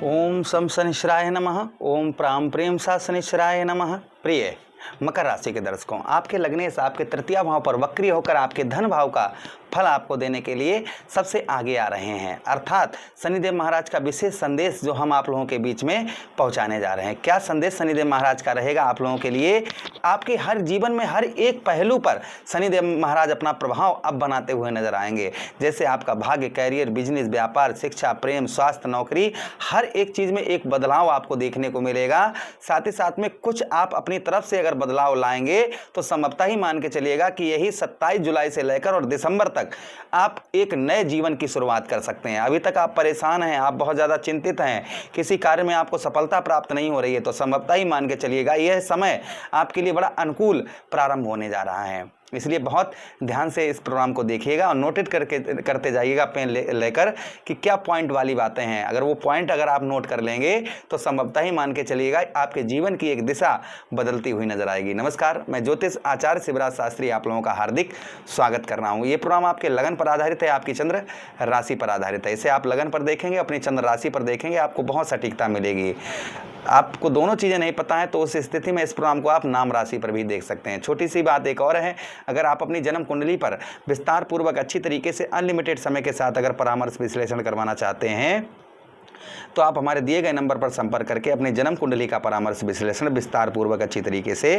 ओम सम शनिश्चराय नमः। ओम प्राम प्रेम सा शनिश्चराय नमः। प्रिय मकर राशि के दर्शकों, आपके लगने से आपके तृतीय भाव पर वक्री होकर आपके धन भाव का फल आपको देने के लिए सबसे आगे आ रहे हैं। अर्थात शनिदेव महाराज का विशेष संदेश जो हम आप लोगों के बीच में पहुंचाने जा रहे हैं। क्या संदेश शनिदेव महाराज का रहेगा आप लोगों के लिए? आपके हर जीवन में हर एक पहलू पर शनिदेव महाराज अपना प्रभाव अब बनाते हुए नजर आएंगे। जैसे आपका भाग्य, कैरियर, बिजनेस, व्यापार, शिक्षा, प्रेम, स्वास्थ्य, नौकरी, हर एक चीज़ में एक बदलाव आपको देखने को मिलेगा। साथ ही साथ में कुछ आप अपनी तरफ से अगर बदलाव लाएंगे तो संभवतः ही मान के चलिएगा कि यही 27 जुलाई से लेकर और दिसंबर तक आप एक नए जीवन की शुरुआत कर सकते हैं। अभी तक आप परेशान हैं, आप बहुत ज़्यादा चिंतित हैं, किसी कार्य में आपको सफलता प्राप्त नहीं हो रही है, तो संभवतः ही मान के चलिएगा यह समय आपके लिए बड़ा अनुकूल प्रारंभ होने जा रहा है। इसलिए बहुत ध्यान से इस प्रोग्राम को देखिएगा और नोटेट करते जाइएगा पेन लेकर कि क्या पॉइंट वाली बातें हैं। अगर वो पॉइंट अगर आप नोट कर लेंगे तो संभवतः ही मान के चलिएगा आपके जीवन की एक दिशा बदलती हुई नजर आएगी। नमस्कार, मैं ज्योतिष आचार्य शिवराज शास्त्री आप लोगों का हार्दिक स्वागत कर रहा हूँ। ये प्रोग्राम आपके लगन पर आधारित है, आपकी चंद्र राशि पर आधारित है। इसे आप लगन पर देखेंगे, अपनी चंद्र राशि पर देखेंगे, आपको बहुत सटीकता मिलेगी। आपको दोनों चीज़ें नहीं पता है तो उस स्थिति में इस प्रोग्राम को आप नाम राशि पर भी देख सकते हैं। छोटी सी बात एक और है, अगर आप अपनी जन्म कुंडली पर विस्तार पूर्वक अच्छी तरीके से अनलिमिटेड समय के साथ अगर परामर्श विश्लेषण करवाना चाहते हैं तो आप हमारे दिए गए नंबर पर संपर्क करके अपनी जन्म कुंडली का परामर्श विश्लेषण विस्तार पूर्वक अच्छी तरीके से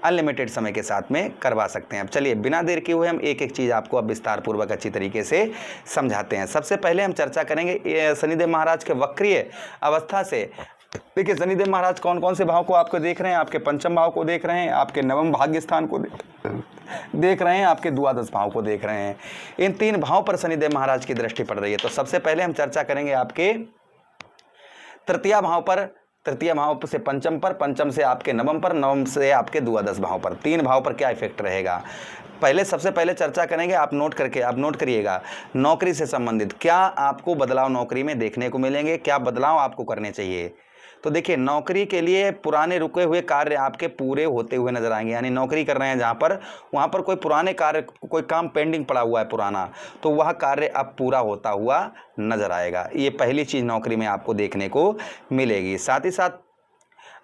अनलिमिटेड समय के साथ में करवा सकते हैं। अब चलिए बिना देर किए हुए हम एक एक चीज़ आपको अब विस्तार पूर्वक अच्छी तरीके से समझाते हैं। सबसे पहले हम चर्चा करेंगे शनिदेव महाराज के वक्रीय अवस्था से। देखिए शनिदेव महाराज कौन कौन से भाव को आपको देख रहे हैं? आपके पंचम भाव को देख रहे हैं, आपके नवम भाग्य स्थान को देख रहे हैं, आपके द्वादश भाव को देख रहे हैं। इन तीन भाव पर शनिदेव महाराज की दृष्टि पड़ रही है। तो सबसे पहले हम चर्चा करेंगे आपके तृतीय भाव पर, तृतीय भाव से पंचम पर, पंचम से आपके नवम पर, नवम से आपके द्वादश भाव पर। तीन भाव पर क्या इफेक्ट रहेगा सबसे पहले चर्चा करेंगे। आप नोट करिएगा नौकरी से संबंधित क्या आपको बदलाव नौकरी में देखने को मिलेंगे, क्या बदलाव आपको करने चाहिए। तो देखिए नौकरी के लिए पुराने रुके हुए कार्य आपके पूरे होते हुए नजर आएंगे। यानी नौकरी कर रहे हैं जहाँ पर, वहाँ पर कोई पुराने कार्य, कोई काम पेंडिंग पड़ा हुआ है पुराना, तो वह कार्य अब पूरा होता हुआ नजर आएगा। ये पहली चीज़ नौकरी में आपको देखने को मिलेगी। साथ ही साथ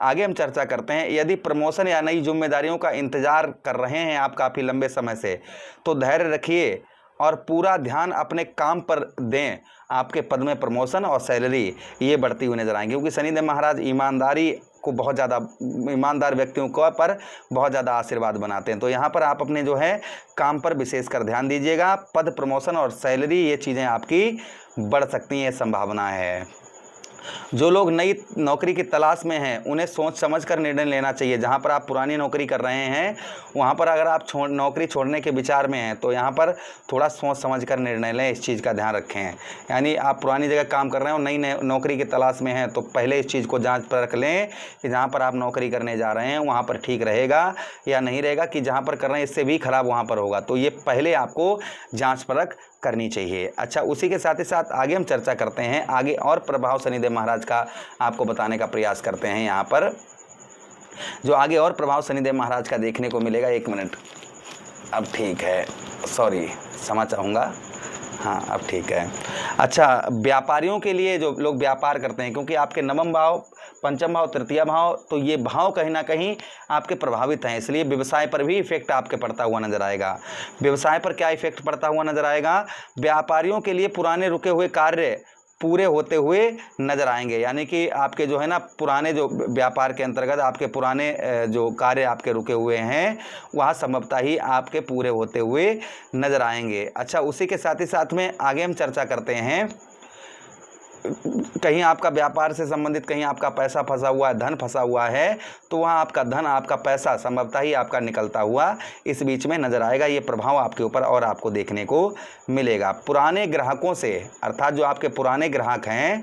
आगे हम चर्चा करते हैं, यदि प्रमोशन या नई जिम्मेदारियों का इंतजार कर रहे हैं आप काफ़ी लंबे समय से, तो धैर्य रखिए और पूरा ध्यान अपने काम पर दें। आपके पद में प्रमोशन और सैलरी ये बढ़ती हुई नजर आएंगी, क्योंकि शनिदेव महाराज ईमानदारी को बहुत ज़्यादा, ईमानदार व्यक्तियों को पर बहुत ज़्यादा आशीर्वाद बनाते हैं। तो यहाँ पर आप अपने जो है काम पर विशेषकर ध्यान दीजिएगा। पद, प्रमोशन और सैलरी ये चीज़ें आपकी बढ़ सकती हैं, संभावना है। जो लोग नई नौकरी की तलाश में हैं उन्हें सोच समझ कर निर्णय लेना चाहिए। जहां पर आप पुरानी नौकरी कर रहे हैं वहां पर अगर आप नौकरी छोड़ने के विचार में हैं तो यहां पर थोड़ा सोच समझ कर निर्णय लें, इस चीज़ का ध्यान रखें। यानी आप पुरानी जगह काम कर रहे हैं और नई नौकरी की तलाश में हैं तो पहले इस चीज़ को जांच परख लें कि जहाँ पर आप नौकरी करने जा रहे हैं वहाँ पर ठीक रहेगा या नहीं रहेगा, कि जहाँ पर कर रहे हैं इससे भी खराब वहाँ पर होगा। तो ये पहले आपको जाँच परख करनी चाहिए। अच्छा, उसी के साथ ही साथ आगे हम चर्चा करते हैं, आगे और प्रभाव शनिदेव महाराज का आपको बताने का प्रयास करते हैं। यहाँ पर जो आगे और प्रभाव शनिदेव महाराज का देखने को मिलेगा, एक मिनट, अब ठीक है, सॉरी क्षमा चाहूँगा, हाँ अब ठीक है। अच्छा, व्यापारियों के लिए जो लोग व्यापार करते हैं, क्योंकि आपके नवम भाव, पंचम भाव, तृतीय भाव, तो ये भाव कहीं ना कहीं आपके प्रभावित हैं, इसलिए व्यवसाय पर भी इफेक्ट आपके पड़ता हुआ नजर आएगा। व्यवसाय पर क्या इफेक्ट पड़ता हुआ नजर आएगा? व्यापारियों के लिए पुराने रुके हुए कार्य पूरे होते हुए नजर आएंगे। यानी कि आपके जो है ना पुराने जो व्यापार के अंतर्गत आपके पुराने जो कार्य आपके रुके हुए हैं वह संभवतः ही आपके पूरे होते हुए नजर आएंगे। अच्छा, उसी के साथ ही साथ में आगे हम चर्चा करते हैं, कहीं आपका व्यापार से संबंधित कहीं आपका पैसा फंसा हुआ है, धन फंसा हुआ है, तो वहाँ आपका धन, आपका पैसा संभवतः ही आपका निकलता हुआ इस बीच में नजर आएगा। ये प्रभाव आपके ऊपर और आपको देखने को मिलेगा। पुराने ग्राहकों से, अर्थात जो आपके पुराने ग्राहक हैं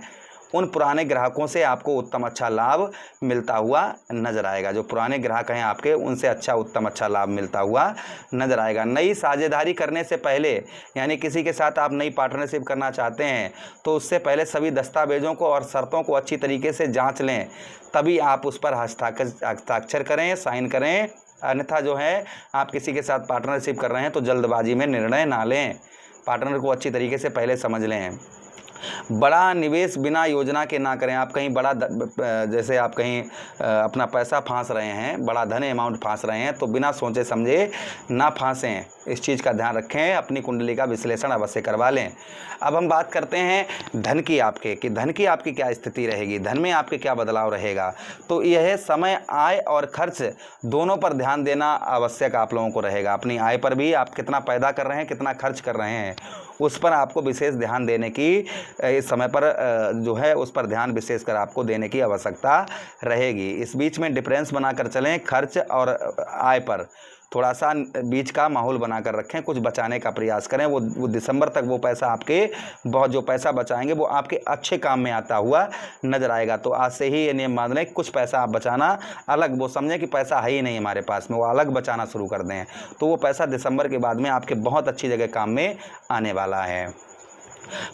उन पुराने ग्राहकों से आपको उत्तम अच्छा लाभ मिलता हुआ नजर आएगा। जो पुराने ग्राहक हैं आपके उनसे उत्तम अच्छा लाभ मिलता हुआ नजर आएगा। नई साझेदारी करने से पहले, यानी किसी के साथ आप नई पार्टनरशिप करना चाहते हैं तो उससे पहले सभी दस्तावेजों को और शर्तों को अच्छी तरीके से जांच लें, तभी आप उस पर हस्ताक्षर करें, साइन करें। अन्यथा जो है आप किसी के साथ पार्टनरशिप कर रहे हैं तो जल्दबाजी में निर्णय ना लें, पार्टनर को अच्छी तरीके से पहले समझ लें। बड़ा निवेश बिना योजना के ना करें। आप कहीं बड़ा जैसे आप कहीं अपना पैसा फांस रहे हैं, बड़ा धन अमाउंट फांस रहे हैं, तो बिना सोचे समझे ना फांसें। इस चीज़ का ध्यान रखें। अपनी कुंडली का विश्लेषण अवश्य करवा लें। अब हम बात करते हैं धन की आपके, कि धन की आपकी क्या स्थिति रहेगी, धन में आपके क्या बदलाव रहेगा। तो यह समय आय और खर्च दोनों पर ध्यान देना आवश्यक आप लोगों को रहेगा। अपनी आय पर भी आप कितना पैदा कर रहे हैं, कितना खर्च कर रहे हैं, उस पर आपको विशेष ध्यान देने की, इस समय पर जो है उस पर ध्यान विशेष कर आपको देने की आवश्यकता रहेगी। इस बीच में डिफरेंस बनाकर चलें। खर्च और आय पर थोड़ा सा बीच का माहौल बनाकर रखें। कुछ बचाने का प्रयास करें। वो दिसंबर तक वो पैसा आपके, बहुत जो पैसा बचाएंगे वो आपके अच्छे काम में आता हुआ नजर आएगा। तो आज से ही ये नियम मान लें, कुछ पैसा आप बचाना अलग, वो समझें कि पैसा है ही नहीं हमारे पास में, वो अलग बचाना शुरू कर दें। तो वो पैसा दिसंबर के बाद में आपके बहुत अच्छी जगह काम में आने वाला है।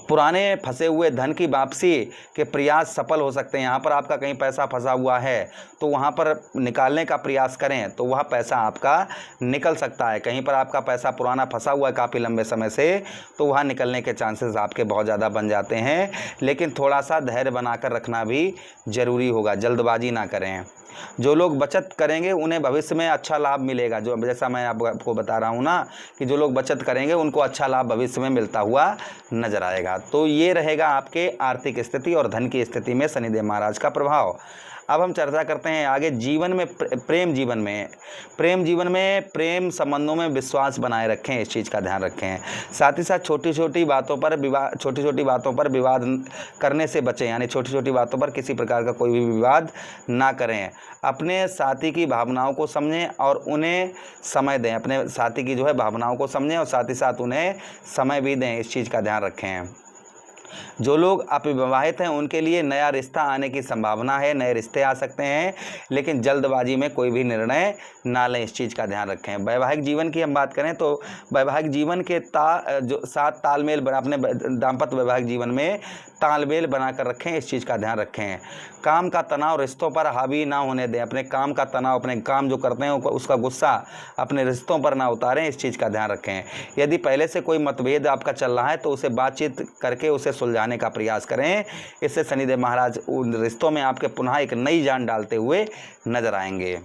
पुराने फंसे हुए धन की वापसी के प्रयास सफल हो सकते हैं। यहाँ पर आपका कहीं पैसा फंसा हुआ है तो वहाँ पर निकालने का प्रयास करें, तो वह पैसा आपका निकल सकता है। कहीं पर आपका पैसा पुराना फंसा हुआ है काफ़ी लंबे समय से, तो वहाँ निकलने के चांसेस आपके बहुत ज़्यादा बन जाते हैं। लेकिन थोड़ा सा धैर्य बनाकर रखना भी ज़रूरी होगा, जल्दबाजी ना करें। जो लोग बचत करेंगे उन्हें भविष्य में अच्छा लाभ मिलेगा। जो जैसा मैं आपको बता रहा हूँ ना, कि जो लोग बचत करेंगे उनको अच्छा लाभ भविष्य में मिलता हुआ नजर आएगा। तो ये रहेगा आपके आर्थिक स्थिति और धन की स्थिति में शनिदेव महाराज का प्रभाव। अब हम चर्चा करते हैं आगे जीवन में, प्रेम जीवन में प्रेम संबंधों में विश्वास बनाए रखें। इस चीज़ का ध्यान रखें। साथ ही साथ छोटी छोटी बातों पर विवाद करने से बचें। यानी छोटी छोटी बातों पर किसी प्रकार का कोई भी विवाद ना करें। अपने साथी की भावनाओं को समझें और उन्हें समय दें। अपने साथी की जो है भावनाओं को समझें और साथ ही साथ उन्हें समय भी दें। इस चीज़ का ध्यान रखें। जो लोग अविवाहित हैं उनके लिए नया रिश्ता आने की संभावना है। नए रिश्ते आ सकते हैं, लेकिन जल्दबाजी में कोई भी निर्णय ना लें। इस चीज़ का ध्यान रखें। वैवाहिक जीवन की हम बात करें तो वैवाहिक जीवन के साथ तालमेल बना, अपने दाम्पत्य वैवाहिक जीवन में तालमेल बनाकर रखें। इस चीज़ का ध्यान रखें। काम का तनाव रिश्तों पर हावी ना होने दें। अपने काम का तनाव, अपने काम जो करते हैं उसका गुस्सा अपने रिश्तों पर ना उतारें। इस चीज़ का ध्यान रखें। यदि पहले से कोई मतभेद आपका चल रहा है तो उसे बातचीत करके उसे सुलझाने का प्रयास करें। इससे शनिदेव महाराज उन रिश्तों में आपके पुनः एक नई जान डालते हुए नजर आएंगे।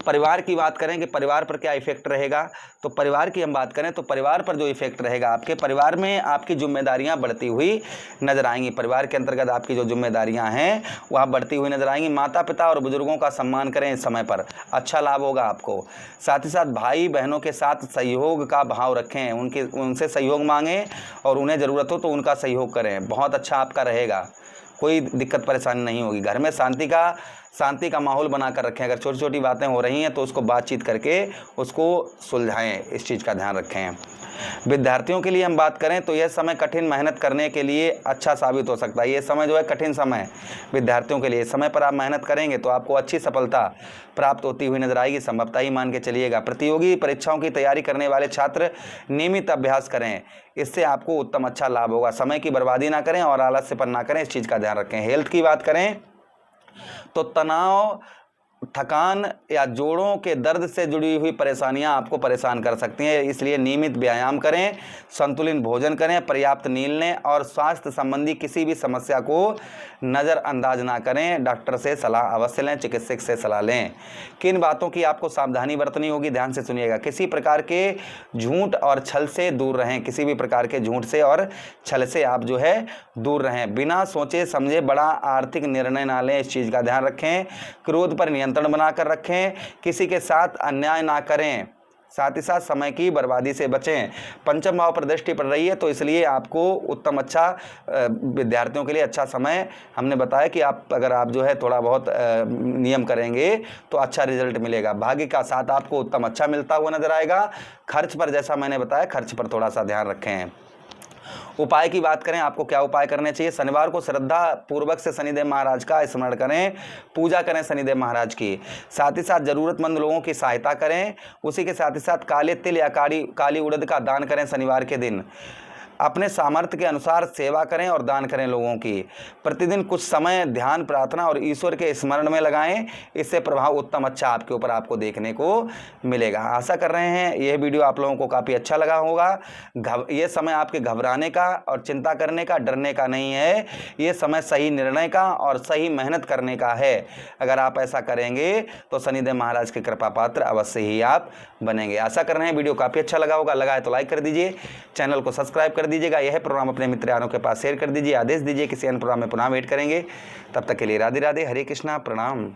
परिवार की बात करें कि परिवार पर क्या इफेक्ट रहेगा, तो परिवार की हम बात करें तो परिवार पर जो इफेक्ट रहेगा, आपके परिवार में आपकी जिम्मेदारियां बढ़ती हुई नजर आएंगी। परिवार के अंतर्गत आपकी जो जिम्मेदारियां हैं वह बढ़ती हुई नजर आएंगी। माता पिता और बुजुर्गों का सम्मान करें। इस समय पर अच्छा लाभ होगा आपको। साथ ही साथ भाई बहनों के साथ सहयोग का भाव रखें। उनसे सहयोग मांगें और उन्हें ज़रूरत हो तो उनका सहयोग करें। बहुत अच्छा आपका रहेगा, कोई दिक्कत परेशानी नहीं होगी। घर में शांति का माहौल बनाकर रखें। अगर छोटी छोटी बातें हो रही हैं तो उसको बातचीत करके उसको सुलझाएं। इस चीज़ का ध्यान रखें। विद्यार्थियों के लिए हम बात करें तो यह समय कठिन मेहनत करने के लिए अच्छा साबित हो सकता है। ये समय जो है कठिन समय विद्यार्थियों के लिए, समय पर आप मेहनत करेंगे तो आपको अच्छी सफलता प्राप्त होती हुई नजर आएगी। संभवतः ही मान के चलिएगा। प्रतियोगी परीक्षाओं की तैयारी करने वाले छात्र नियमित अभ्यास करें। इससे आपको उत्तम अच्छा लाभ होगा। समय की बर्बादी ना करें और आलस्यपन ना करें। इस चीज़ का ध्यान रखें। हेल्थ की बात करें तो तनाव, थकान या जोड़ों के दर्द से जुड़ी हुई परेशानियां आपको परेशान कर सकती हैं। इसलिए नियमित व्यायाम करें, संतुलित भोजन करें, पर्याप्त नींद लें और स्वास्थ्य संबंधी किसी भी समस्या को नज़रअंदाज ना करें। डॉक्टर से सलाह अवश्य लें, चिकित्सक से सलाह लें। किन बातों की आपको सावधानी बरतनी होगी, ध्यान से सुनिएगा। किसी प्रकार के झूठ और छल से दूर रहें। किसी भी प्रकार के झूठ से और छल से आप जो है दूर रहें। बिना सोचे समझे बड़ा आर्थिक निर्णय ना लें। इस चीज़ का ध्यान रखें। क्रोध पर नियंत्रण बनाकर रखें। किसी के साथ अन्याय ना करें। साथ ही साथ समय की बर्बादी से बचें। पंचम भाव पर दृष्टि पड़ रही है तो इसलिए आपको उत्तम अच्छा विद्यार्थियों के लिए अच्छा समय हमने बताया कि अगर आप जो है थोड़ा बहुत नियम करेंगे तो अच्छा रिजल्ट मिलेगा। भाग्य का साथ आपको उत्तम अच्छा मिलता हुआ नजर आएगा। खर्च पर जैसा मैंने बताया, खर्च पर थोड़ा सा ध्यान रखें। उपाय की बात करें, आपको क्या उपाय करने चाहिए। शनिवार को श्रद्धा पूर्वक से शनिदेव महाराज का स्मरण करें, पूजा करें शनिदेव महाराज की। साथ ही साथ ज़रूरतमंद लोगों की सहायता करें। उसी के साथ ही साथ काले तिल या काली उड़द का दान करें शनिवार के दिन। अपने सामर्थ्य के अनुसार सेवा करें और दान करें लोगों की। प्रतिदिन कुछ समय ध्यान, प्रार्थना और ईश्वर के स्मरण में लगाएं। इससे प्रभाव उत्तम अच्छा आपके ऊपर आपको देखने को मिलेगा। आशा कर रहे हैं यह वीडियो आप लोगों को काफ़ी अच्छा लगा होगा। ये समय आपके घबराने का और चिंता करने का, डरने का नहीं है। ये समय सही निर्णय का और सही मेहनत करने का है। अगर आप ऐसा करेंगे तो शनिदेव महाराज के कृपा पात्र अवश्य ही आप बनेंगे। आशा कर रहे हैं वीडियो काफ़ी अच्छा लगा होगा। लगा है तो लाइक कर दीजिए, चैनल को सब्सक्राइब कर दीजिएगा। यह प्रोग्राम अपने मित्र यारों के पास शेयर कर दीजिए। आदेश दीजिए किसी अन्य प्रोग्राम में पुनः वेट करेंगे। तब तक के लिए राधे राधे, हरे कृष्णा, प्रणाम।